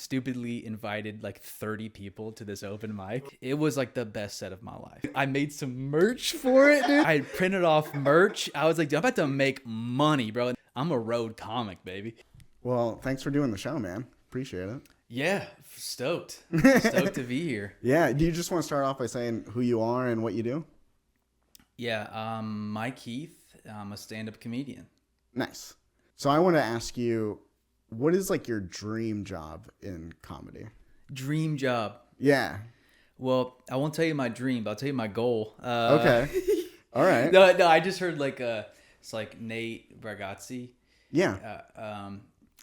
stupidly invited like 30 people to this open mic. It was like the best set of my life. I made some merch for it, dude. I printed off merch. I was like, I'm about to make money, bro. I'm a road comic, baby. Well, thanks for doing the show, man. Appreciate it. Yeah, stoked. Stoked to be here. Yeah. Do you just want to start off by saying who you are and what you do? Yeah, Mike Heath. I'm a stand-up comedian. Nice. So I want to ask you, what is like your dream job in comedy? Dream job. Yeah. Well, I won't tell you my dream, but I'll tell you my goal. Okay. All right. No, I just heard like it's like Nate Bargatze. Yeah.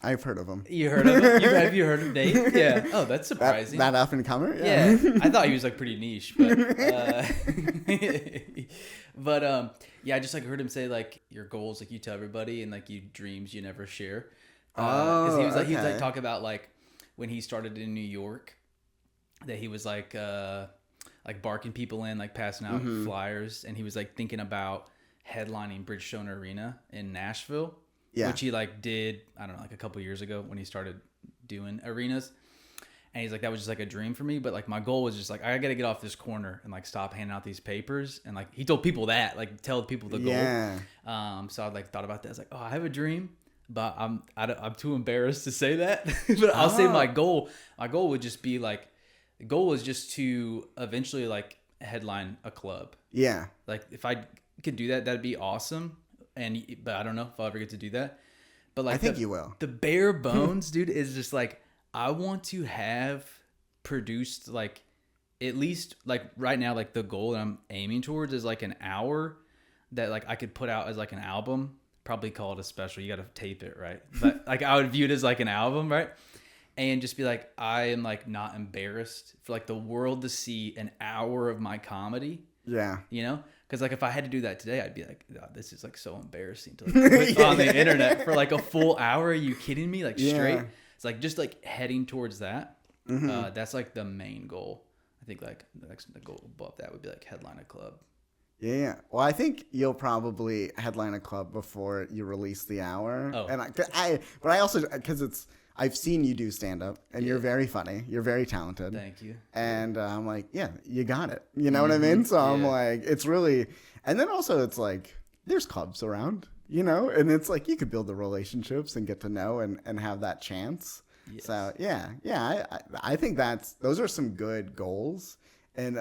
I've heard of him. You heard of him? Have you heard of Nate? Yeah. Oh, that's surprising. That up and comer? Yeah. I thought he was like pretty niche, but yeah, I just like heard him say like your goals like you tell everybody and like your dreams you never share. Because he was like talking about like when he started in New York, that he was like barking people in, like passing out flyers, and he was like thinking about headlining Bridgestone Arena in Nashville. Yeah. Which he like did, I don't know, like a couple years ago when he started doing arenas. And he's like, that was just like a dream for me. But like my goal was just like, I got to get off this corner and like stop handing out these papers. And like he told people that, like tell people the goal. Yeah. So I like thought about that. I was like, oh, I have a dream, but I'm too embarrassed to say that. But I'll say my goal would just be like, the goal was just to eventually like headline a club. Yeah. Like if I could do that, that'd be awesome. But I don't know if I'll ever get to do that. But like, I think you will. The bare bones, dude, is just like I want to have produced like at least like right now, like the goal that I'm aiming towards is like an hour that like I could put out as like an album. Probably call it a special. You got to tape it, right? But like I would view it as like an album, right? And just be like, I am like not embarrassed for like the world to see an hour of my comedy. Yeah. You know? Because like if I had to do that today, I'd be like, oh, this is like so embarrassing to like, put on the internet for like a full hour. Are you kidding me? Like straight. It's like just like heading towards that. That's like the main goal. I think like the goal above that would be like headline a club. Yeah. Well, I think you'll probably headline a club before you release the hour. Oh. And but I also, because I've seen you do stand up and you're very funny. You're very talented. Thank you. And I'm like, yeah, you got it. You know what I mean? So I'm like, it's really, and then also it's like, there's clubs around, you know, and it's like, you could build the relationships and get to know and have that chance. Yes. So yeah. I think those are some good goals. And,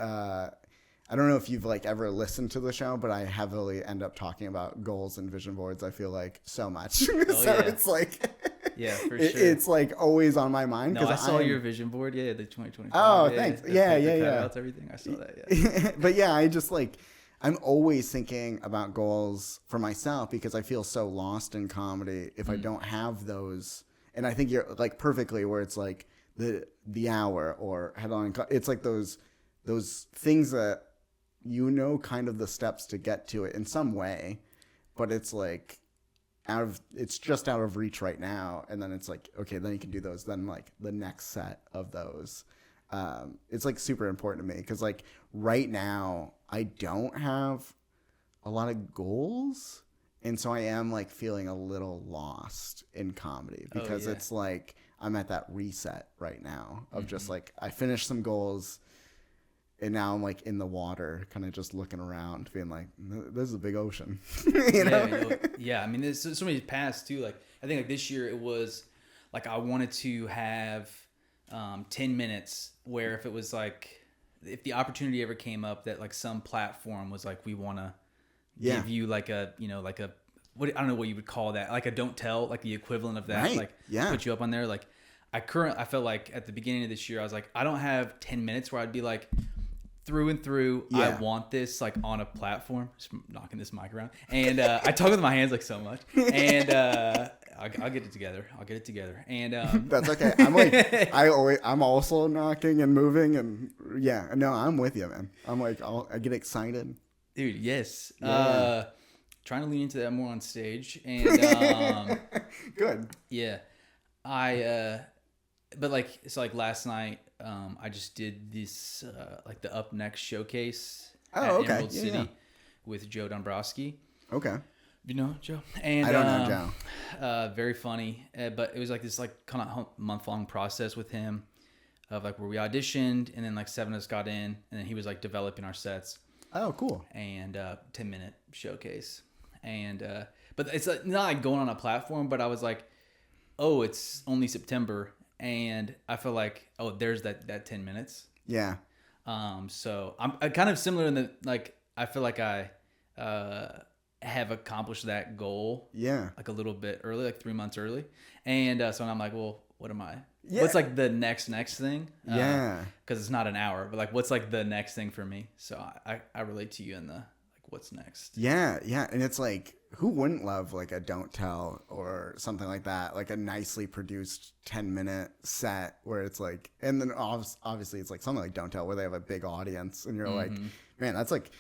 I don't know if you've like ever listened to the show, but I heavily end up talking about goals and vision boards. I feel like so much. It's like, yeah, for sure. It's like always on my mind. No, I saw your vision board. Yeah, the 2025. Oh, thanks. Yeah. Cutouts, everything. I saw that. Yeah. But yeah, I just like, I'm always thinking about goals for myself because I feel so lost in comedy if I don't have those. And I think you're like perfectly where it's like the hour or headline. It's like those things that, you know, kind of the steps to get to it in some way, but it's like it's just out of reach right now. And then it's like, okay, then you can do those. Then like the next set of those, it's like super important to me. Cause like right now I don't have a lot of goals. And so I am like feeling a little lost in comedy because it's like, I'm at that reset right now of just like, I finished some goals. And now I'm like in the water, kind of just looking around, being like, "This is a big ocean." you know? Yeah. I mean, there's so many paths too. Like I think like this year it was like I wanted to have 10 minutes where if it was like if the opportunity ever came up that like some platform was like we want to give you like a like a what I don't know what you would call that, like a don't tell, like the equivalent of that, right. Like put you up on there. Like I felt like at the beginning of this year I was like I don't have 10 minutes where I'd be like. Through and through, I want this like on a platform. Just knocking this mic around, and I talk with my hands like so much. And I'll get it together. And that's okay. I'm like I'm also knocking and moving, and yeah, no, I'm with you, man. I'm like I get excited, dude. Yes. Yeah. Trying to lean into that more on stage, and good. Yeah, but like it's like last night. I just did this like the Up Next showcase at Emerald City with Joe Dombrowski. Okay. You know Joe? And I don't know Joe. Very funny, but it was like this like kind of month-long process with him of like where we auditioned and then like 7 of us got in and then he was like developing our sets. Oh, cool. And 10-minute showcase. And but it's like, not like going on a platform, but I was like, oh, it's only September and I feel like, oh, there's that 10 minutes. Yeah. So I'm kind of similar in the like I feel like I have accomplished that goal. Yeah. Like a little bit early, like 3 months early. And so I'm like, well, what am I? Yeah. What's like the next thing? Yeah. Because it's not an hour, but like what's like the next thing for me? So I relate to you in the like what's next. Yeah. Yeah. And it's like, who wouldn't love like a don't tell or something like that? Like a nicely produced 10-minute set where it's like, and then obviously it's like something like don't tell where they have a big audience and you're like, man, that's like,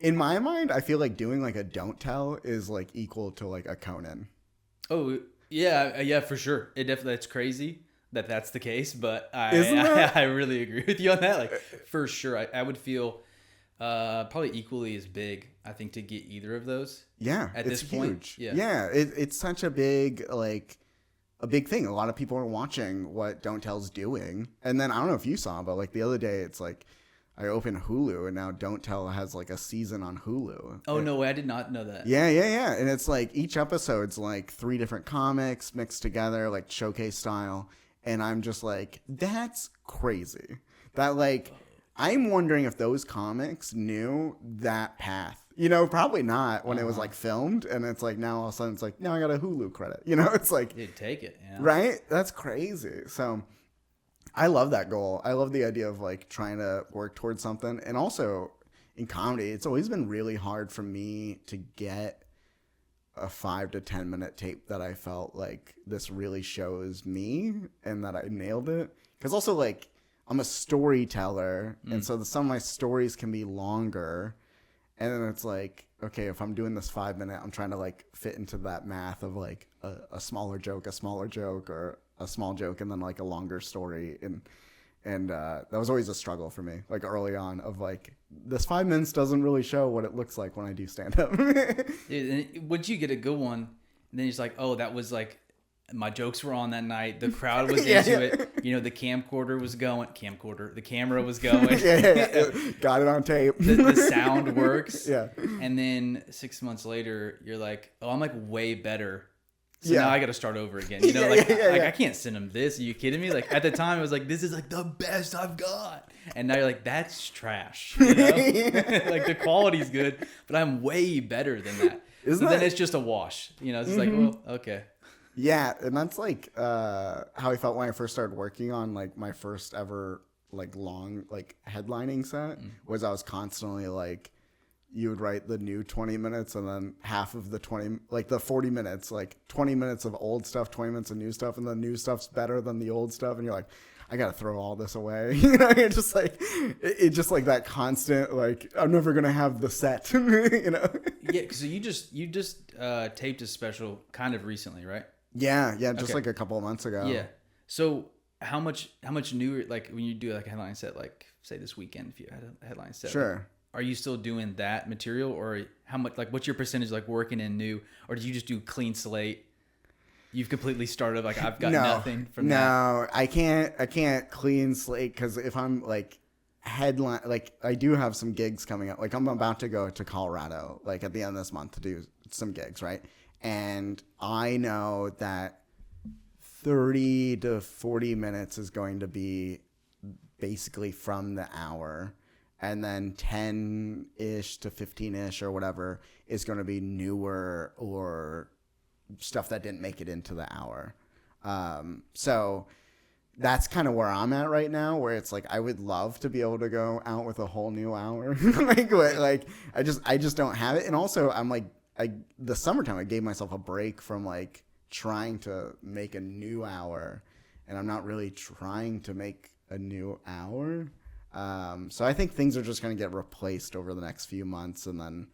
in my mind, I feel like doing like a don't tell is like equal to like a Conan. Oh yeah, for sure. It definitely, that's crazy that that's the case, but I really agree with you on that. Like for sure, I would feel probably equally as big. I think to get either of those. Yeah, at it's this huge. point. Yeah, it's such a big thing. A lot of people are watching what Don't Tell's doing, and then I don't know if you saw, but like the other day, it's like I opened Hulu and now Don't Tell has like a season on Hulu. Oh, no way. I did not know that. Yeah. And it's like each episode's like 3 different comics mixed together, like showcase style. And I'm just like, that's crazy. That like, I'm wondering if those comics knew that path. You know, probably not when it was like filmed. And it's like now all of a sudden it's like, now I got a Hulu credit. You know, it's like. You'd take it. Yeah. Right? That's crazy. So I love that goal. I love the idea of like trying to work towards something. And also in comedy, it's always been really hard for me to get a 5 to 10 minute tape that I felt like this really shows me and that I nailed it. Because also like I'm a storyteller. And so some of my stories can be longer. And then it's like, okay, if I'm doing this 5 minute, I'm trying to like fit into that math of like a smaller joke, or a small joke and then like a longer story. And that was always a struggle for me, like early on of like, this 5 minutes doesn't really show what it looks like when I do stand up. Would you get a good one? And then it's like, oh, that was like, my jokes were on that night. The crowd was into it. You know, the camera was going. Got it on tape. The sound works. Yeah. And then 6 months later, you're like, oh, I'm like way better. So now I got to start over again. You know, I can't send them this. Are you kidding me? Like at the time, I was like, this is like the best I've got. And now you're like, that's trash. You know? Like the quality's good, but I'm way better than that. Then it's just a wash. You know, it's like, well, okay. Yeah, and that's like how I felt when I first started working on like my first ever like long like headlining set. Was I was constantly like, you would write the new 20 minutes and then half of the 20, like the 40 minutes, like 20 minutes of old stuff, 20 minutes of new stuff, and the new stuff's better than the old stuff. And you're like, I got to throw all this away. You know, you're just like, it's just like that constant, like, I'm never going to have the set, you know? Yeah, so you just taped a special kind of recently, right? Yeah, just like a couple of months ago. Yeah. So how much newer, like when you do like a headline set, like say this weekend, if you had a headline set. Sure. Are you still doing that material, or how much, like what's your percentage like working in new, or did you just do clean slate? You've completely started like, I've got nothing from that. No, I can't clean slate, because if I'm like headline, like I do have some gigs coming up. Like I'm about to go to Colorado like at the end of this month to do some gigs, right? And I know that 30 to 40 minutes is going to be basically from the hour. And then 10-ish to 15-ish or whatever is going to be newer or stuff that didn't make it into the hour. So that's kind of where I'm at right now, where it's like I would love to be able to go out with a whole new hour. like I just don't have it. And also I'm like, the summertime, I gave myself a break from like trying to make a new hour, and I'm not really trying to make a new hour. So I think things are just going to get replaced over the next few months, and then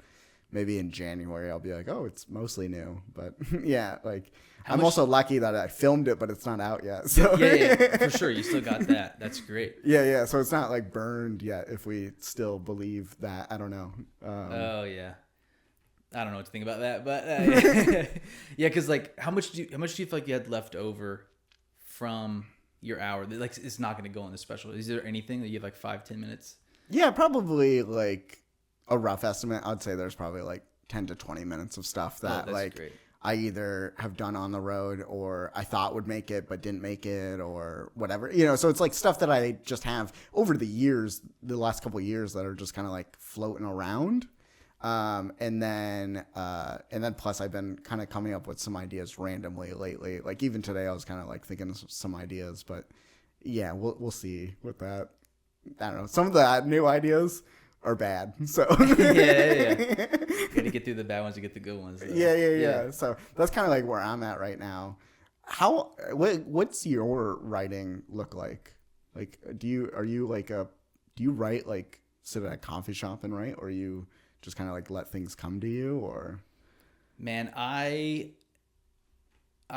maybe in January I'll be like, oh, it's mostly new. But yeah, like I'm also lucky that I filmed it, but it's not out yet. So yeah, for sure. You still got that. That's great. Yeah. So it's not like burned yet, if we still believe that. I don't know. Oh yeah. I don't know what to think about that, but yeah, because like how much do you feel like you had left over from your hour? Like it's not going to go on the special. Is there anything that you have like 5-10 minutes? Yeah, probably like a rough estimate. I'd say there's probably like 10 to 20 minutes of stuff that like great. I either have done on the road or I thought would make it but didn't make it or whatever. So it's like stuff that I just have over the years, the last couple of years, that are just kind of like floating around. And then plus I've been kind of coming up with some ideas randomly lately. Like even today I was kind of like thinking of some ideas, but yeah, we'll see with that. I don't know. Some of the new ideas are bad. So yeah. Got to get through the bad ones to get the good ones. Yeah. So that's kind of like where I'm at right now. What's your writing look like? Like, do you write, like sit at a coffee shop and write, or you just kind of like let things come to you? Or man, I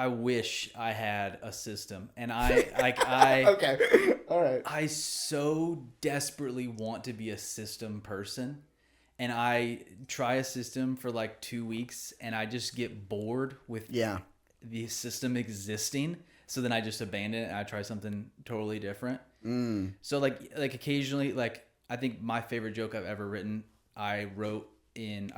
wish I had a system, and I okay, all right. I so desperately want to be a system person, and I try a system for like 2 weeks, and I just get bored with the system existing. So then I just abandon it and I try something totally different. So like occasionally, like I think my favorite joke I've ever written, I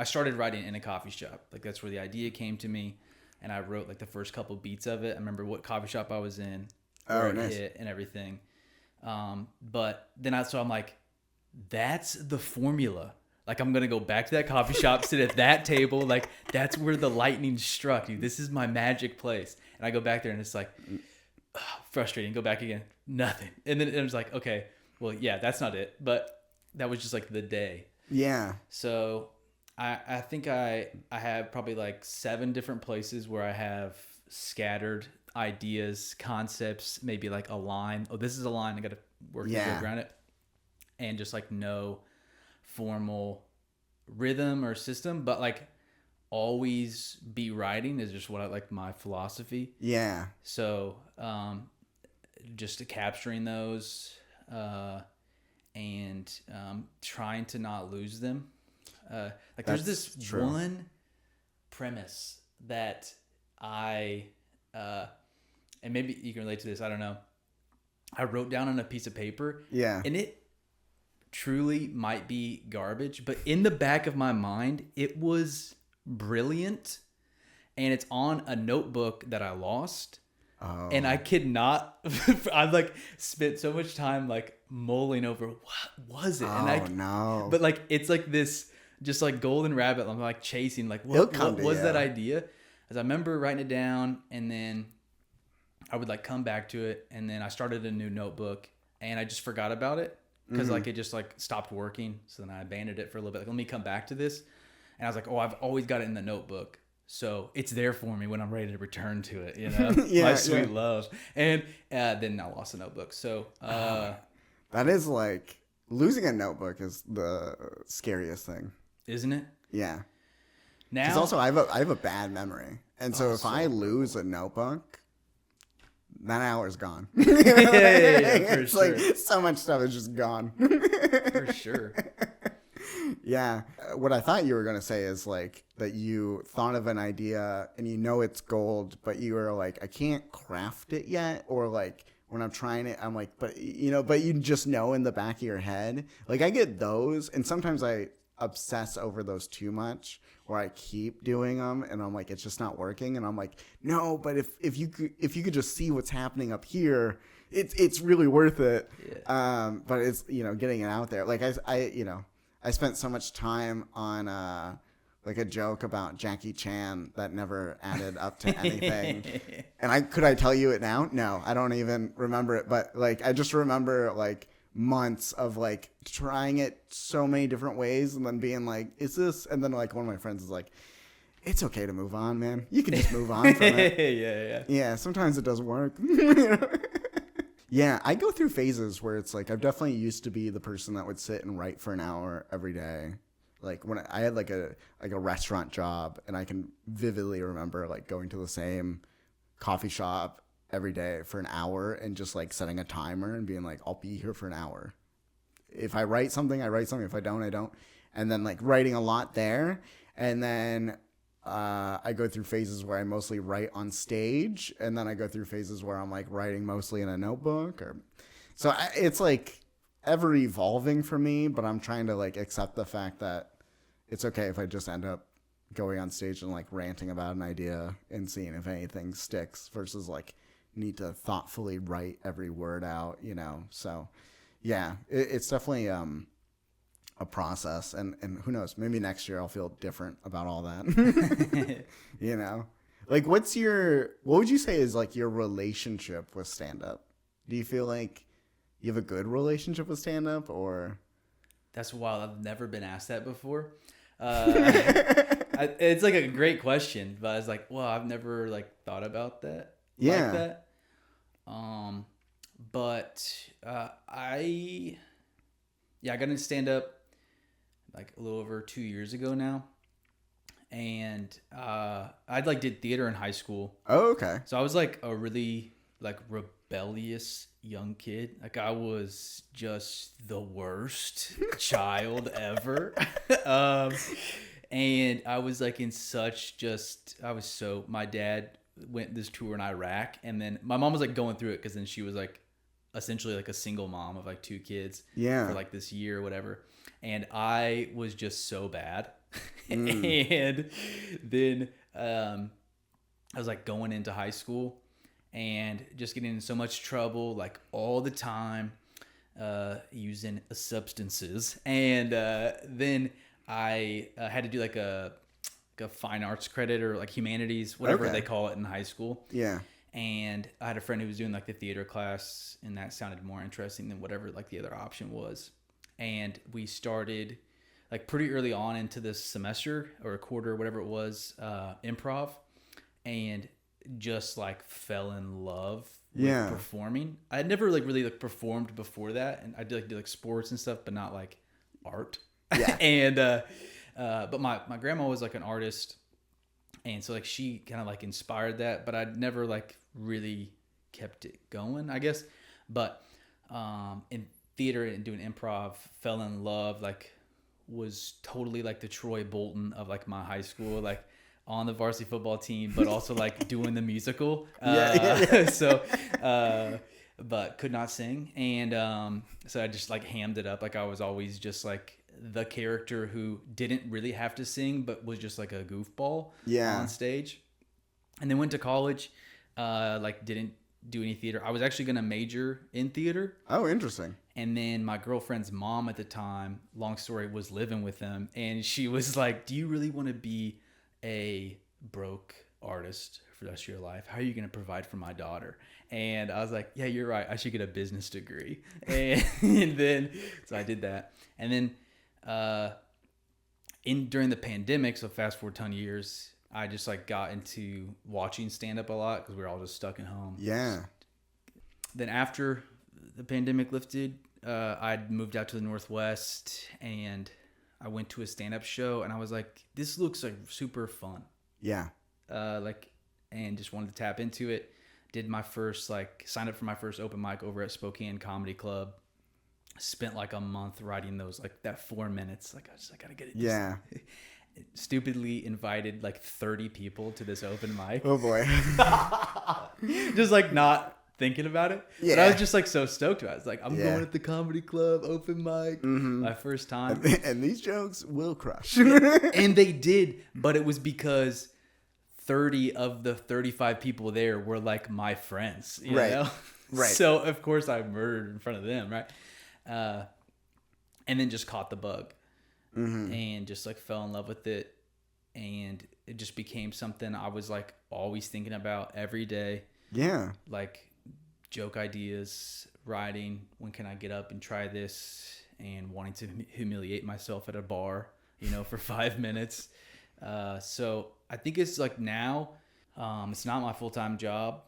started writing in a coffee shop. Like that's where the idea came to me. And I wrote like the first couple beats of it. I remember what coffee shop I was in, where it hit and everything. But then I'm like, that's the formula. Like I'm going to go back to that coffee shop, sit at that table. Like that's where the lightning struck. Dude, this is my magic place. And I go back there and it's like frustrating. Go back again. Nothing. And then it was like, okay, well, yeah, that's not it. But that was just like the day. Yeah. So I think I have probably like 7 different places where I have scattered ideas, concepts, maybe like a line. Oh, this is a line. I got to work around it. And just like no formal rhythm or system, but like always be writing is just what I like, my philosophy. Yeah. So just capturing those and trying to not lose them. Like there's this one premise that and maybe you can relate to this, I don't know. I wrote down on a piece of paper. Yeah. And it truly might be garbage, but in the back of my mind, it was brilliant. And it's on a notebook that I lost. Oh. And I could not, I've like spent so much time like mulling over what was it? And no. But like, it's like this, just like golden rabbit. I'm like chasing, like what was that idea? As I remember writing it down, and then I would like come back to it, and then I started a new notebook, and I just forgot about it because like it just like stopped working. So then I abandoned it for a little bit. Like, let me come back to this, and I was like, oh, I've always got it in the notebook, so it's there for me when I'm ready to return to it. You know, my sweet love. And then I lost the notebook. So that is like losing a notebook is the scariest thing. Isn't it? Yeah. Now, because also I have a bad memory, and so if I lose a notebook, that hour's gone. Yeah, for it's sure. Like so much stuff is just gone. For sure. Yeah. What I thought you were gonna say is like that you thought of an idea and you know it's gold, but you were like, I can't craft it yet, or like when I'm trying it, I'm like, but you just know in the back of your head. Like I get those, and sometimes I obsess over those too much, where I keep doing them and I'm like, it's just not working, and I'm like, no, but if you could just see what's happening up here, it's really worth it. Yeah. But it's getting it out there. Like I spent so much time on like a joke about Jackie Chan that never added up to anything. And could I tell you it now? No, I don't even remember it. But like I just remember like months of like trying it so many different ways and then being like, is this? And then like one of my friends is like, it's okay to move on, man. You can just move on from it. Yeah, sometimes it doesn't work. Yeah, I go through phases where it's like I've definitely used to be the person that would sit and write for an hour every day. Like when I had like a restaurant job, and I can vividly remember like going to the same coffee shop every day for an hour and just like setting a timer and being like, I'll be here for an hour. If I write something, I write something. If I don't, I don't. And then like writing a lot there. And then I go through phases where I mostly write on stage, and then I go through phases where I'm like writing mostly in a notebook. It's like ever evolving for me, but I'm trying to like accept the fact that it's okay if I just end up going on stage and like ranting about an idea and seeing if anything sticks versus like need to thoughtfully write every word out, you know? So yeah, it's definitely, a process, and who knows, maybe next year I'll feel different about all that. You know, like what would you say is like your relationship with stand-up? Do you feel like you have a good relationship with stand-up, or? That's wild. I've never been asked that before. It's like a great question, but I was like, well, I've never like thought about that like that. I got into stand-up like a little over 2 years ago now, and I like did theater in high school. Oh, okay. So I was like a really like rebellious young kid. Like I was just the worst child ever. And I was like my dad went this tour in Iraq, and then my mom was like going through it because then she was like essentially like a single mom of like 2 kids for like this year or whatever. And I was just so bad. And then I was like going into high school and just getting in so much trouble like all the time, using substances. And then I had to do like a fine arts credit or like humanities, whatever they call it in high school. Yeah. And I had a friend who was doing like the theater class, and that sounded more interesting than whatever like the other option was. And we started like pretty early on into this semester or a quarter or whatever it was, improv, and just like fell in love with performing. I had never like really like performed before that, and I did like sports and stuff, but not like art. Yeah. And but my grandma was like an artist, and so like she kind of like inspired that, but I'd never like really kept it going, I guess. But in theater and doing improv, fell in love, like was totally like the Troy Bolton of like my high school, like on the varsity football team, but also like doing the musical. So but could not sing, and so I just like hammed it up. Like I was always just like the character who didn't really have to sing but was just like a goofball on stage. And then went to college, like didn't do any theater. I was actually going to major in theater. Oh, interesting. And then my girlfriend's mom at the time, long story, was living with them, and she was like, do you really want to be a broke artist for the rest of your life? How are you going to provide for my daughter? And I was like, yeah, you're right, I should get a business degree. And then so I did that. And then during the pandemic, so fast forward 10 years, I just like got into watching stand up a lot because we were all just stuck at home. Yeah. Then after the pandemic lifted, I'd moved out to the Northwest, and I went to a stand up show, and I was like, this looks like super fun. Yeah. And just wanted to tap into it. Did my first signed up for my first open mic over at Spokane Comedy Club. Spent like a month writing those, like that 4 minutes. Like I gotta get it. Yeah. Stupidly invited like 30 people to this open mic. Oh boy. Just like not thinking about it. Yeah. But I was just like so stoked about it. I was like, I'm going at the comedy club open mic. My first time. And these jokes will crush. And they did, but it was because 30 of the 35 people there were like my friends. You know? Right. So of course I murdered in front of them, right? And then just caught the bug. And just like fell in love with it, and it just became something I was like always thinking about every day. Yeah. Like joke ideas, writing, when can I get up and try this, and wanting to humiliate myself at a bar, you know, for 5 minutes. So I think it's like now, it's not my full-time job.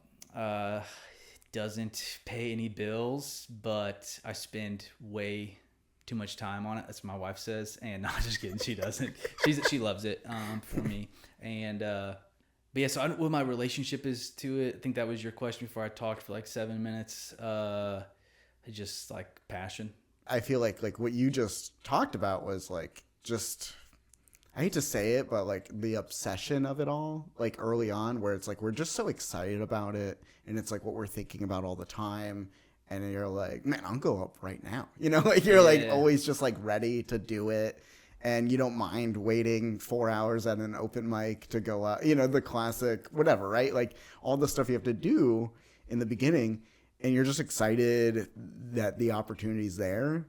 Doesn't pay any bills, but I spend way too much time on it. That's what my wife says, and not just kidding. She doesn't. She loves it for me. And but yeah, so what my relationship is to it. I think that was your question before I talked for like 7 minutes. Just like passion. I feel like what you just talked about was like just I hate to say it, but like the obsession of it all, like early on, where it's like we're just so excited about it, and it's like what we're thinking about all the time, and you're like, man, I'll go up right now, like you're like always just like ready to do it, and you don't mind waiting 4 hours at an open mic to go out, the classic whatever, right? Like all the stuff you have to do in the beginning, and you're just excited that the opportunity's there.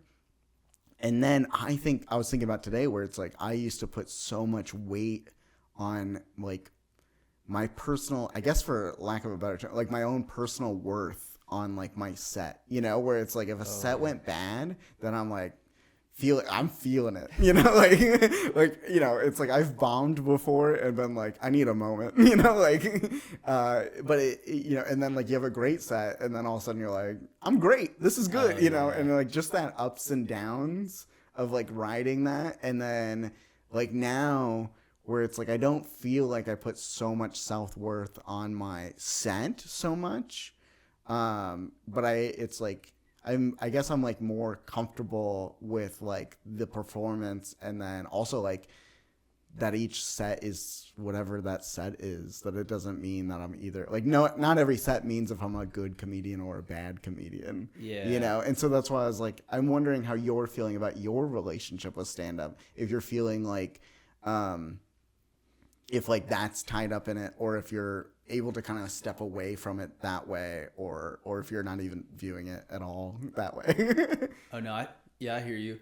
And then I was thinking about today where it's like I used to put so much weight on like my personal, I guess for lack of a better term, like my own personal worth on like my set, where it's like if a set went bad, then I'm like, I'm feeling it, it's like I've bombed before and been like, I need a moment, but and then like you have a great set and then all of a sudden you're like, I'm great. This is good, and like just that ups and downs of like riding that. And then like now where it's like, I don't feel like I put so much self-worth on my set so much. But it's like, I guess I'm like more comfortable with like the performance, and then also like that each set is whatever that set is, that it doesn't mean that I'm either like, no, not every set means if I'm a good comedian or a bad comedian, and so that's why I was like, I'm wondering how you're feeling about your relationship with stand-up, if you're feeling like if like that's tied up in it, or if you're able to kind of step away from it that way, or if you're not even viewing it at all that way. Oh no, I hear you.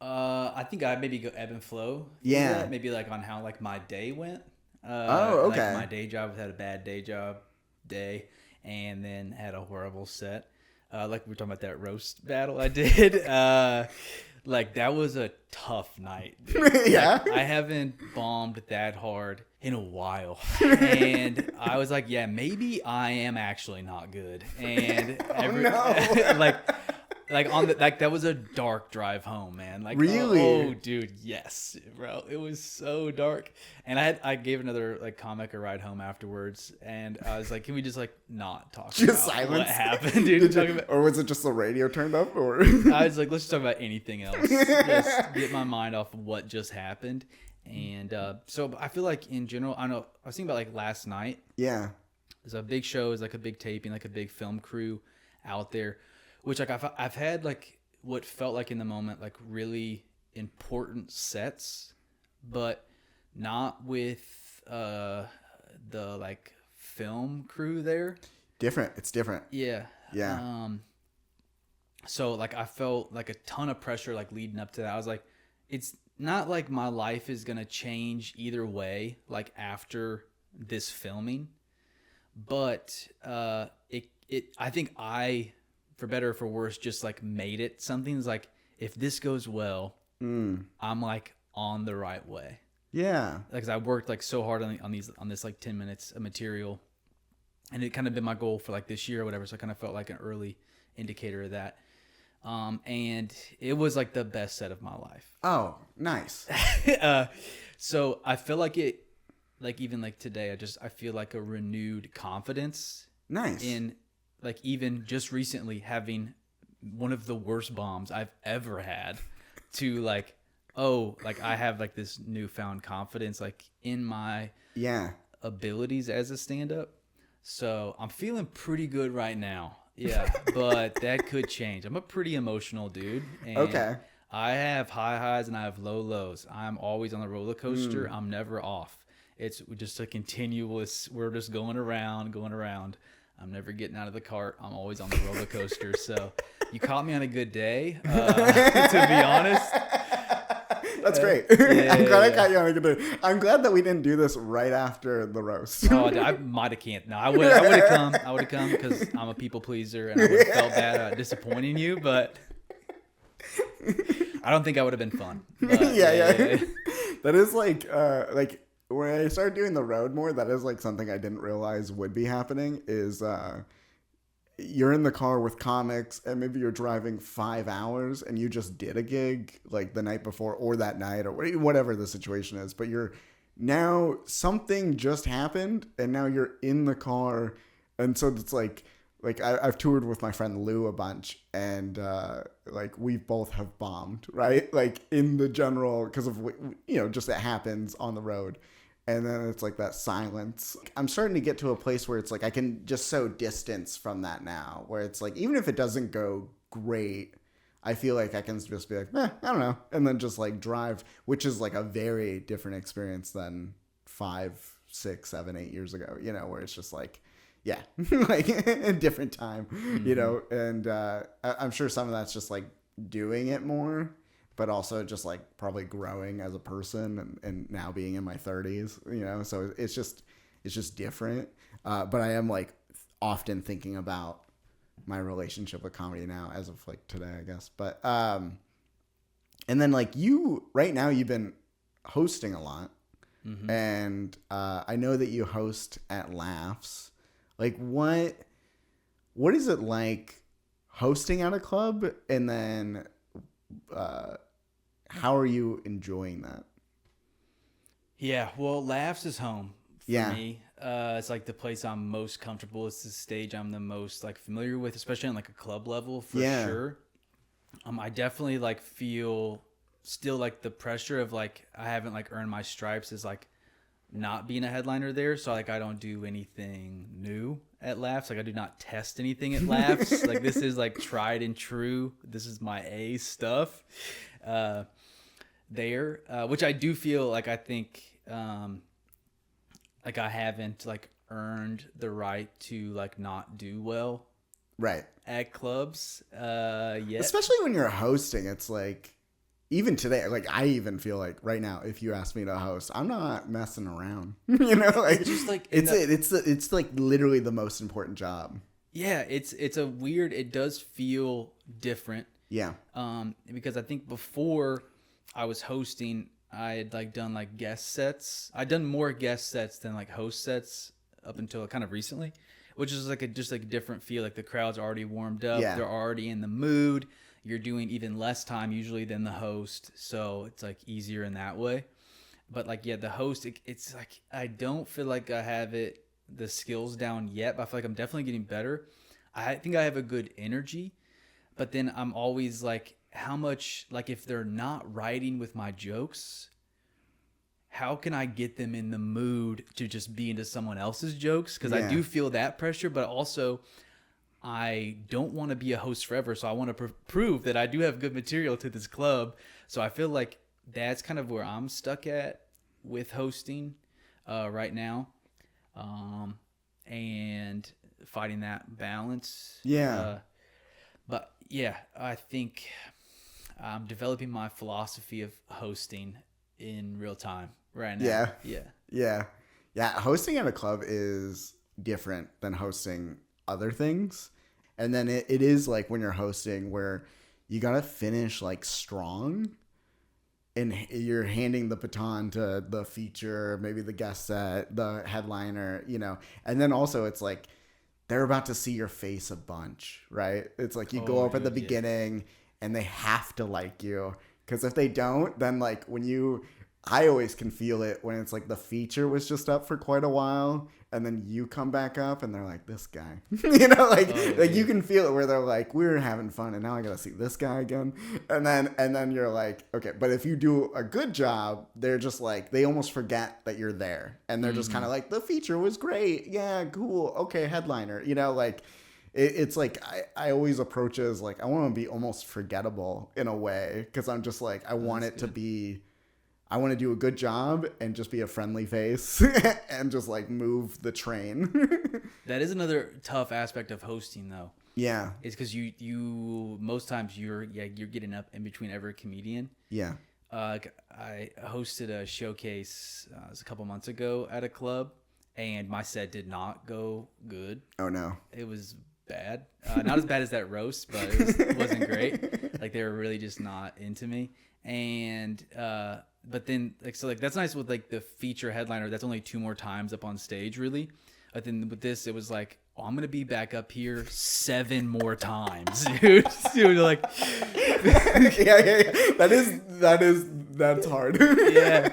I think I maybe go ebb and flow. Yeah. Maybe like on how like my day went. Okay. Like my day job, had a bad day, and then had a horrible set. Like we were talking about that roast battle I did. Like that was a tough night. Yeah. Like, I haven't bombed that hard in a while, and I was like, yeah, maybe I am actually not good. And like on the that was a dark drive home, man. Like really, oh dude, yes, bro, it was so dark. And I gave another like comic a ride home afterwards, and I was like, can we just like not talk just about silence what happened, dude? Or was it just the radio turned up? Or I was like, let's talk about anything else. Just get my mind off of what just happened. And so I feel like in general, I know I was thinking about like last night. Yeah, there's a big show, it's like a big taping, like a big film crew out there, which like I've had like what felt like in the moment like really important sets, but not with the like film crew there. It's different. Yeah. So like I felt like a ton of pressure like leading up to that. I was like, it's not like my life is gonna change either way like after this filming, but I think I, for better or for worse, just like made it something's like, if this goes well, I'm like on the right way. Yeah, like 'cause I worked like so hard on this like 10 minutes of material, and it kind of been my goal for like this year or whatever, so I kind of felt like an early indicator of that. And it was like the best set of my life. Oh, nice. So I feel like it, like even like today, I feel like a renewed confidence. Nice. In like even just recently having one of the worst bombs I've ever had, to like, oh, like I have like this newfound confidence like in my abilities as a stand-up. So I'm feeling pretty good right now. Yeah, but that could change. I'm a pretty emotional dude. And okay. I have high highs and I have low lows. I'm always on the roller coaster. I'm never off. It's just a continuous, we're just going around. I'm never getting out of the cart. I'm always on the roller coaster. So you caught me on a good day, to be honest. That's great. I'm glad I caught you on a good day. I'm glad that we didn't do this right after the roast. Oh, I might have can't. No, I would have come. I would have come because I'm a people pleaser and I would have felt bad disappointing you. But I don't think I would have been fun. But, yeah. That is like when I started doing the road more, that is like something I didn't realize would be happening is you're in the car with comics and maybe you're driving 5 hours and you just did a gig like the night before or that night or whatever the situation is, but you're now something just happened and now you're in the car. And so it's like like I've toured with my friend Lou a bunch, and like we both have bombed, right? Like in the general, because of just it happens on the road, and then it's like that silence. I'm starting to get to a place where it's like I can just so distance from that now, where it's like even if it doesn't go great, I feel like I can just be like, I don't know, and then just like drive, which is like a very different experience than 5, 6, 7, 8 years ago, where it's just like, yeah, like a different time, and I'm sure some of that's just like doing it more, but also just like probably growing as a person and now being in my 30s, so it's just different. But I am like often thinking about my relationship with comedy now as of like today, I guess. But, and then like right now you've been hosting a lot. Mm-hmm. And I know that you host at Laughs. Like what is it like hosting at a club, and then how are you enjoying that? Yeah, well, Laughs is home for me. It's like the place I'm most comfortable. It's the stage I'm the most like familiar with, especially on like a club level for sure. I definitely like feel still like the pressure of like I haven't like earned my stripes as like not being a headliner there, so like I don't do anything new at Laughs. Like I do not test anything at Laughs. Like this is like tried and true. This is my A stuff there, which I do feel like I think like I haven't like earned the right to like not do well right at clubs yet. Especially when you're hosting, it's like even today, like I even feel like right now, if you ask me to host, I'm not messing around. Like it's just like it's like literally the most important job. Yeah, it's a weird. It does feel different. Yeah. Because I think before I was hosting, I had like done like guest sets. I'd done more guest sets than like host sets up until kind of recently, which is like just like a different feel. Like the crowd's already warmed up. Yeah. They're already in the mood. You're doing even less time usually than the host, so it's like easier in that way. But like the host, it's like I don't feel like I have the skills down yet, but I feel like I'm definitely getting better. I think I have a good energy, but then I'm always like, how much, like if they're not writing with my jokes, how can I get them in the mood to just be into someone else's jokes? Because I do feel that pressure, but also I don't want to be a host forever, so I want to prove that I do have good material to this club. So I feel like that's kind of where I'm stuck at with hosting right now, and fighting that balance. Yeah. But yeah, I think I'm developing my philosophy of hosting in real time right now. Yeah. Hosting at a club is different than hosting other things, and then it is like when you're hosting where you gotta finish like strong, and you're handing the baton to the feature, maybe the guest set, the headliner, and then also it's like they're about to see your face a bunch, right? It's like you go up at the beginning and they have to like you, because if they don't, then like I always can feel it when it's like the feature was just up for quite a while, and then you come back up and they're like, this guy, you can feel it where they're like, we were having fun and now I gotta see this guy again. And then you're like, okay, but if you do a good job, they're just like, they almost forget that you're there. And they're just kind of like, the feature was great. Yeah, cool. Okay. Headliner, it's like, I always approach it as like, I want to be almost forgettable in a way. 'Cause I'm just like, I want to do a good job and just be a friendly face and just like move the train. That is another tough aspect of hosting though. Yeah. It's because you most times you're getting up in between every comedian. Yeah. I hosted a showcase it was a couple months ago at a club, and my set did not go good. Oh no. It was bad. Not as bad as that roast, but it wasn't great. Like they were really just not into me. And but then that's nice with like the feature headliner. That's only 2 more times up on stage really. But then with this, it was like, oh, I'm gonna be back up here 7 more times, dude. Like, yeah. That's hard. Yeah.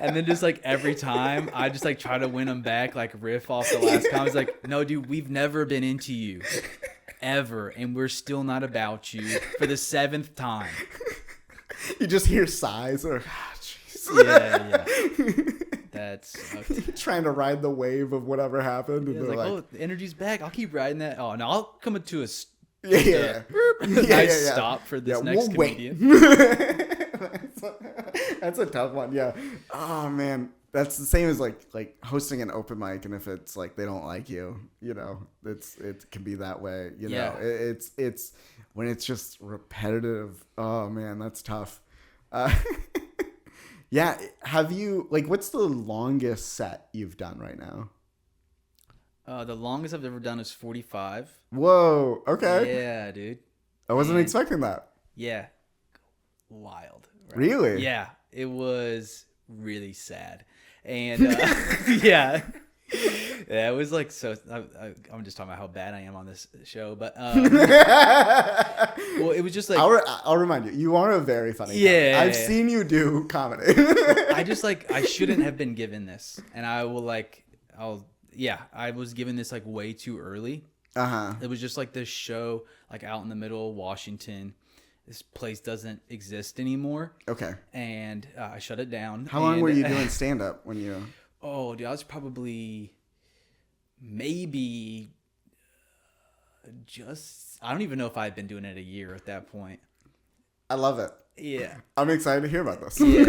And then just like every time I just like try to win them back, like riff off the last comments, like, no, dude, we've never been into you ever. And we're still not about you for the 7th time. You just hear sighs or, Yeah. That's trying to ride the wave of whatever happened. And like, oh, the energy's back. I'll keep riding that. Oh, no, I'll come into a nice stop for this next we'll comedian. That's a tough one. Yeah. Oh man, that's the same as like hosting an open mic, and if it's like they don't like you, you know, it can be that way. You know, it's when it's just repetitive. Oh man, that's tough. Yeah. Have you what's the longest set you've done right now? The longest I've ever done is 45. Whoa. Okay. Yeah, dude. I wasn't expecting that. Yeah. Wild. Right? Really? Yeah. It was really sad. And yeah. Yeah, it was like so. I'm just talking about how bad I am on this show, but well, it was just like I'll remind you. You are a very funny. Yeah, I've seen you do comedy. I just I shouldn't have been given this, and I was given this like way too early. It was just like this show like out in the middle of Washington. This place doesn't exist anymore. Okay. And I shut it down. How long were you doing stand up when you? Oh, dude, I was probably maybe I don't even know if I had been doing it a year at that point. I love it. Yeah. I'm excited to hear about this. Yeah.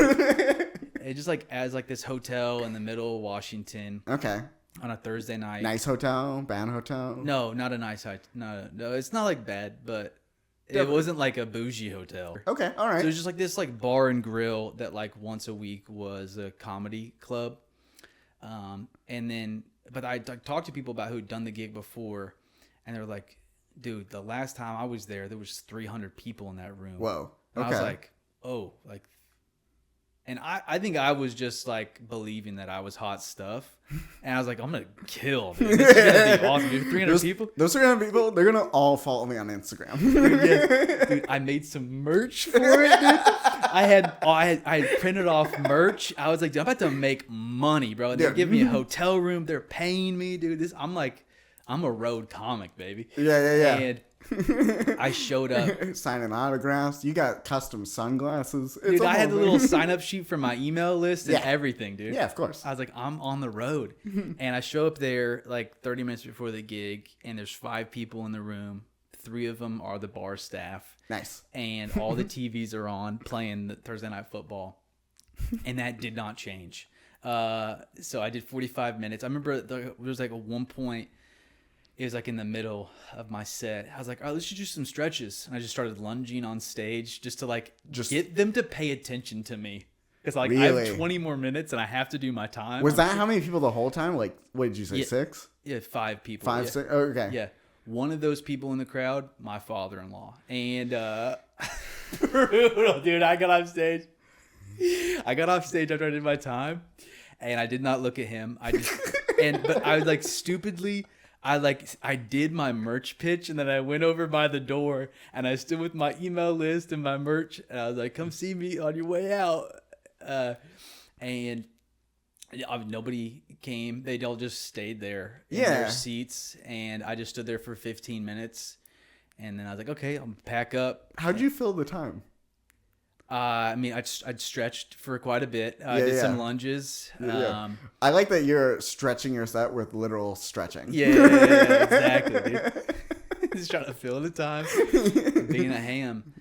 It just as this hotel in the middle of Washington. Okay. On a Thursday night. Nice hotel? Bad hotel? No, not a nice hotel. No, it's not like bad, but it wasn't like a bougie hotel. Okay, all right. So it was just like this bar and grill that once a week was a comedy club. But I talked to people about who'd done the gig before, and they were like, dude, the last time I was there was 300 people in that room. Whoa. And I was like, oh, and I think I was just believing that I was hot stuff. And I was like, I'm going to kill, dude. This is going to be awesome, dude. 300 people? Those 300 people, they're going to all follow me on Instagram. Dude, I made some merch for it, dude. I had printed off merch. I was like, dude, I'm about to make money, bro. And they're giving me a hotel room. They're paying me, dude. I'm a road comic, baby. Yeah. And I showed up. Signing autographs. You got custom sunglasses. Dude, I had the little sign-up sheet for my email list and everything, dude. Yeah, of course. I was like, I'm on the road. And I show up there 30 minutes before the gig, and there's 5 people in the room. 3 of them are the bar staff. Nice. And all the TVs are on playing the Thursday Night Football. And that did not change. So I did 45 minutes. I remember there was at one point, it was in the middle of my set. I was like, all right, let's just do some stretches. And I just started lunging on stage just to get them to pay attention to me. Because I have 20 more minutes and I have to do my time. Was that how many people the whole time? What did you say, 6? Yeah, 5 people. 5, 6? Oh, okay. Yeah. One of those people in the crowd, my father-in-law. And brutal, dude. I got off stage after I did my time. And I did not look at him. But I was stupidly... I did my merch pitch, and then I went over by the door and I stood with my email list and my merch, and I was like, come see me on your way out. And nobody came. They all just stayed there in their seats, and I just stood there for 15 minutes, and then I was like, okay, I'm gonna pack up. How'd you fill the time? I'd stretched for quite a bit. I did some lunges. I like that you're stretching your set with literal stretching. Yeah, exactly, dude. Just trying to fill the time. Being a ham.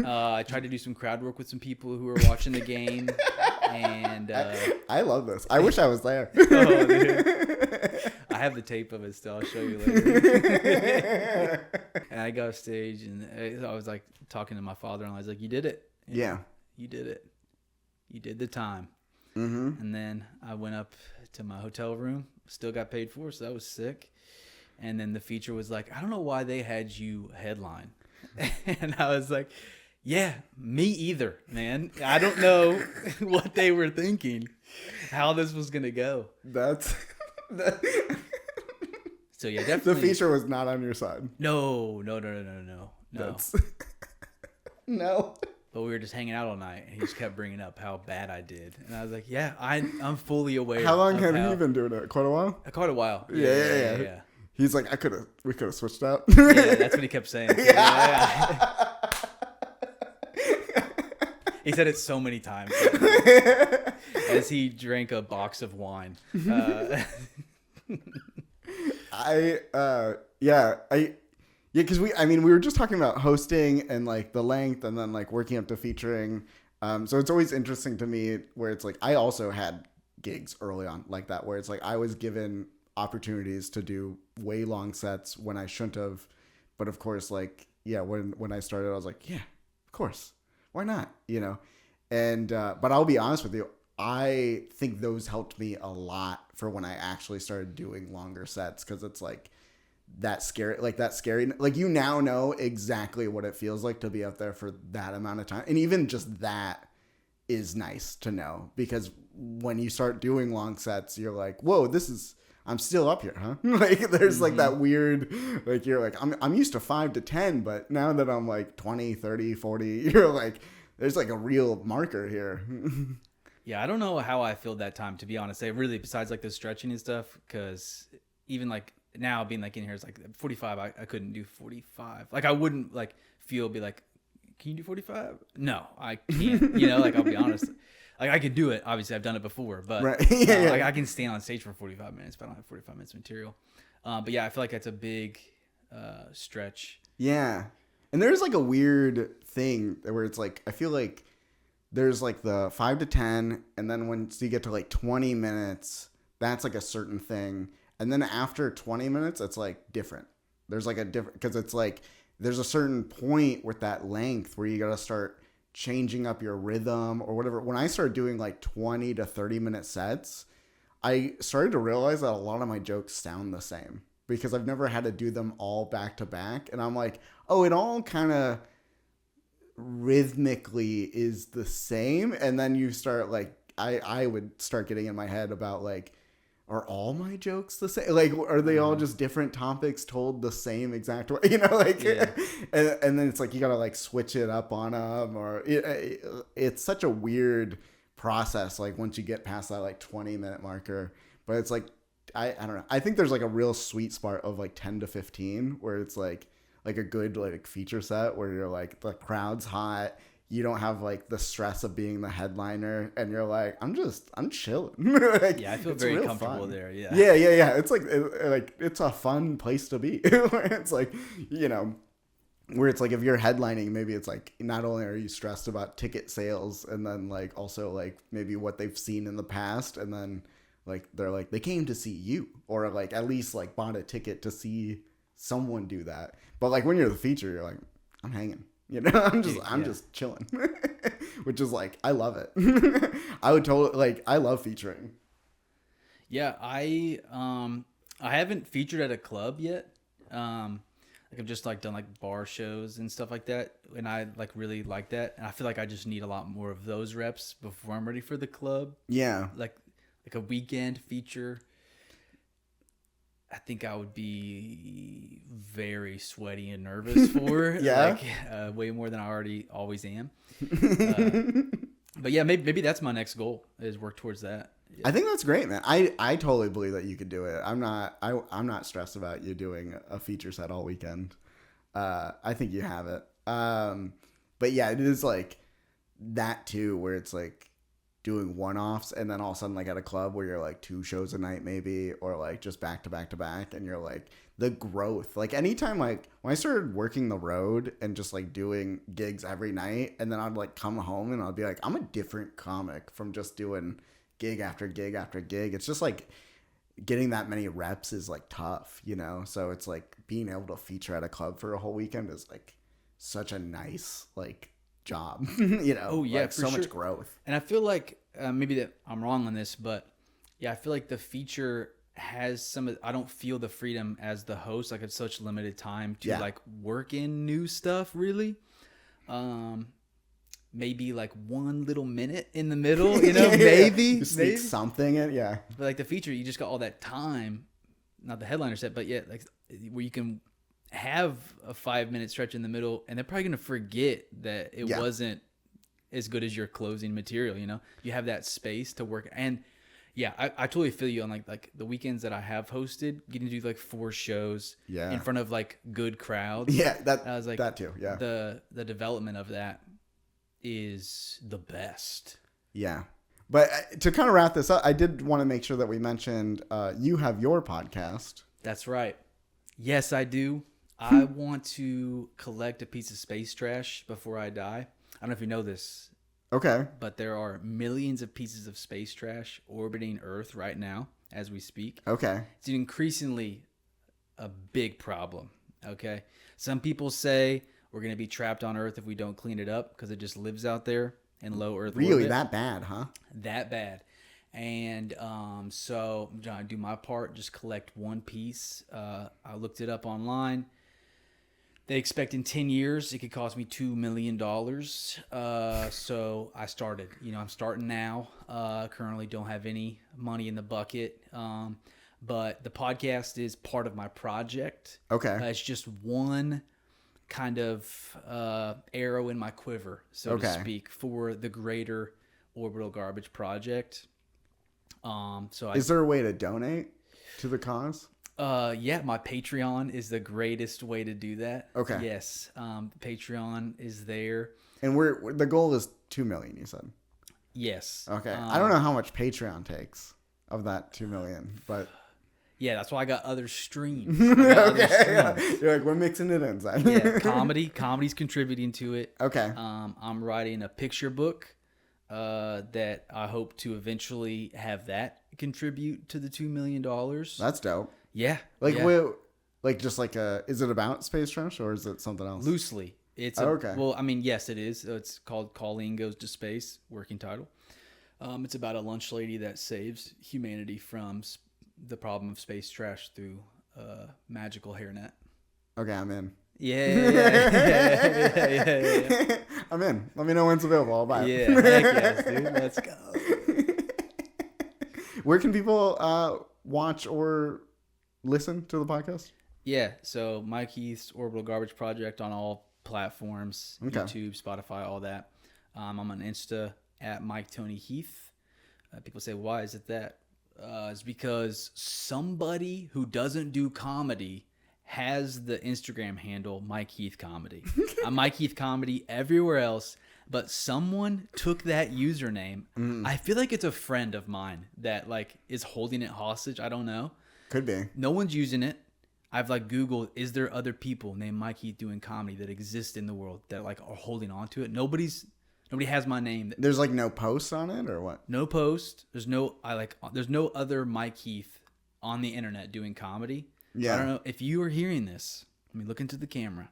I tried to do some crowd work with some people who were watching the game. And I love this. I wish I was there. Oh, dude. I have the tape of it still. I'll show you later. And I got off stage, and I was talking to my father-in-law. I was like, you did it. Yeah. You did it. You did the time. Mm-hmm. And then I went up to my hotel room. Still got paid for, so that was sick. And then the feature was I don't know why they had you headline. And I was like, yeah, me either, man. I don't know what they were thinking, how this was going to go. So, yeah, definitely. The feature was not on your side. No. No. but we were just hanging out all night, and he just kept bringing up how bad I did, and I was like, yeah, I'm fully aware. How long have you been doing it? Quite a while. Quite a while. Yeah. He's like, we could have switched out. Yeah, that's what he kept saying. Yeah. He said it so many times as he drank a box of wine. Because we were just talking about hosting and like the length and then like working up to featuring. So it's always interesting to me where it's like I also had gigs early on like that where it's like I was given opportunities to do way long sets when I shouldn't have. But of course, like, yeah, when I started, I was like, yeah, of course. Why not? And but I'll be honest with you. I think those helped me a lot for when I actually started doing longer sets because it's like that scary, like you now know exactly what it feels like to be up there for that amount of time. And even just that is nice to know because when you start doing long sets, you're like, whoa, I'm still up here, huh? Like there's like that weird, like you're like, I'm used to 5 to 10, but now that I'm like 20, 30, 40, you're like, there's like a real marker here. Yeah, I don't know how I feel that time, to be honest. Really, besides like the stretching and stuff, because even like now being like in here, it's like 45, I couldn't do 45. Like I wouldn't like be like, can you do 45? No, I can't. Like I'll be honest. Like I could do it. Obviously, I've done it before, but right. Like I can stand on stage for 45 minutes, but I don't have 45 minutes of material. But yeah, I feel like that's a big stretch. Yeah. And there's like a weird thing where it's like, I feel like there's like the 5 to 10. And then once you get to like 20 minutes, that's like a certain thing. And then after 20 minutes, it's like different. There's like a different, because it's like, there's a certain point with that length where you got to start changing up your rhythm or whatever. When I started doing like 20 to 30 minute sets, I started to realize that a lot of my jokes sound the same because I've never had to do them all back to back. And I'm like, oh, it all kind of rhythmically is the same. And then you start like, I would start getting in my head about like, are all my jokes the same? Like, are they all just different topics told the same exact way? Like, yeah. and then it's like, you got to like switch it up on them or it's such a weird process. Like once you get past that like 20-minute marker, but it's like, I don't know. I think there's like a real sweet spot of like 10 to 15 where it's like a good like feature set where you're like, the crowd's hot. You don't have like the stress of being the headliner and you're like, I'm chilling. Like, yeah, I feel very comfortable there. Yeah. Yeah. It's like it's a fun place to be. It's like, where it's like if you're headlining, maybe it's like not only are you stressed about ticket sales and then like also like maybe what they've seen in the past and then like they're like they came to see you or like at least like bought a ticket to see someone do that. But like when you're the feature, you're like, I'm hanging. I'm just chilling, which is like, I love it. I would totally like, I love featuring. Yeah. I haven't featured at a club yet. Like I've just like done like bar shows and stuff like that. And I like really like that. And I feel like I just need a lot more of those reps before I'm ready for the club. Yeah. Like a weekend feature. I think I would be very sweaty and nervous for yeah. Like way more than I already always am. But yeah, maybe that's my next goal is work towards that. Yeah. I think that's great, man. I totally believe that you could do it. I'm not stressed about you doing a feature set all weekend. I think you have it. But yeah, it is like that too, where it's like doing one-offs and then all of a sudden like at a club where you're like 2 shows a night maybe or like just back to back to back and you're like the growth like anytime like when I started working the road and just like doing gigs every night and then I'd like come home and I'd be like I'm a different comic from just doing gig after gig after gig. It's just like getting that many reps is like tough, so it's like being able to feature at a club for a whole weekend is like such a nice like job. Oh yeah, like, for so sure. much growth. And I feel like maybe that I'm wrong on this, but yeah, I feel like the feature has some of, I don't feel the freedom as the host. Like it's such limited time to like work in new stuff really. Maybe like 1 little minute in the middle, maybe you speak something. But like the feature, you just got all that time, not the headliner set, but yeah, like where you can have a 5-minute stretch in the middle and they're probably going to forget that it wasn't as good as your closing material. You know, you have that space to work. And yeah, I totally feel you on like the weekends that I have hosted, getting to do like 4 shows in front of like good crowds. Yeah, I was like that too. Yeah, the development of that is the best. Yeah. But to kind of wrap this up, I did want to make sure that we mentioned you have your podcast. That's right. Yes, I do. I want to collect a piece of space trash before I die. I don't know if you know this. Okay. But there are millions of pieces of space trash orbiting Earth right now as we speak. Okay. It's increasingly a big problem. Okay. Some people say we're going to be trapped on Earth if we don't clean it up because it just lives out there in low Earth orbit. Really? That bad, huh? That bad. And so I'm trying to do my part, just collect one piece. I looked it up online. They expect in 10 years it could cost me $2 million. So I started. You know, I'm starting now. Currently don't have any money in the bucket. But the podcast is part of my project. Okay. It's just one kind of arrow in my quiver, so to speak, for the greater orbital garbage project. Is there a way to donate to the cause? Yeah, my Patreon is the greatest way to do that. Okay. Yes. Patreon is there. And the goal is 2 million, you said. Yes. Okay. I don't know how much Patreon takes of that 2 million, but yeah, that's why I got other streams. Yeah. You're like, we're mixing it in, Zach. Yeah, comedy's contributing to it. Okay. I'm writing a picture book that I hope to eventually have that contribute to the $2 million. That's dope. Yeah. Like, yeah. Is it about space trash or is it something else? Loosely. Okay. Well, I mean, yes, it is. It's called Colleen Goes to Space, working title. It's about a lunch lady that saves humanity from the problem of space trash through magical hairnet. Okay, I'm in. Yeah. I'm in. Let me know when it's available. I'll buy it. Yeah, heck yes, dude. Let's go. Where can people watch or listen to the podcast? Yeah, so Mike Heath's Orbital Garbage Project on all platforms, YouTube, Spotify, all that. I'm on Insta at Mike Tony Heath. People say, why is it that? It's because somebody who doesn't do comedy has the Instagram handle Mike Heath Comedy. I'm Mike Heath Comedy everywhere else, but someone took that username. I feel like it's a friend of mine that like is holding it hostage. I don't know. Could be. No one's using it. I've like Googled, is there other people named Mike Heath doing comedy that exist in the world that like are holding on to it? Nobody has my name. There's like no post on it or what? No post. There's no other Mike Heath on the internet doing comedy. Yeah. I don't know if you are hearing this. Let me look into the camera.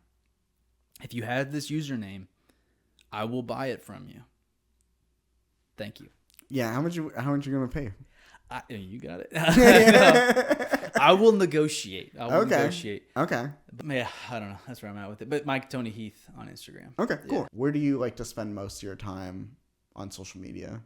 If you have this username, I will buy it from you. Thank you. Yeah. How much you gonna pay? You got it. I will negotiate. Negotiate. Okay. But yeah, I don't know. That's where I'm at with it. But Mike Tony Heath on Instagram. Okay, cool. Yeah. Where do you like to spend most of your time on social media?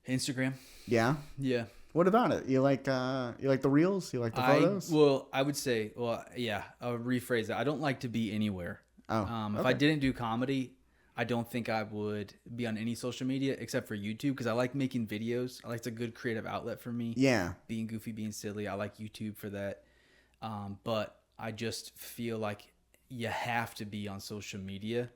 Instagram. Yeah. Yeah. What about it? You like the reels? You like the photos? I would say, yeah. I'll rephrase that. I don't like to be anywhere. If I didn't do comedy, I don't think I would be on any social media except for YouTube because I like making videos. I like it's a good creative outlet for me. Yeah. Being goofy, being silly. I like YouTube for that. But I just feel like you have to be on social media.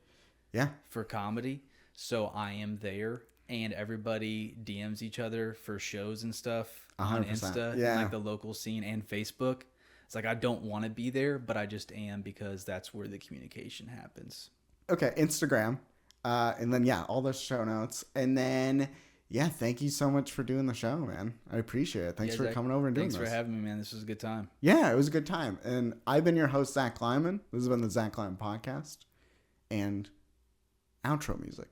Yeah. For comedy. So I am there and everybody DMs each other for shows and stuff 100%. on Insta, yeah. and like the local scene and Facebook. It's like I don't want to be there, but I just am because that's where the communication happens. Okay, Instagram. And then, yeah, all the show notes. And then, yeah, thank you so much for doing the show, man. I appreciate it. Thanks for Zach, coming over and doing this. Thanks for having me, man. This was a good time. Yeah, it was a good time. And I've been your host, Zack Lyman. This has been the Zack Lyman Podcast. And outro music.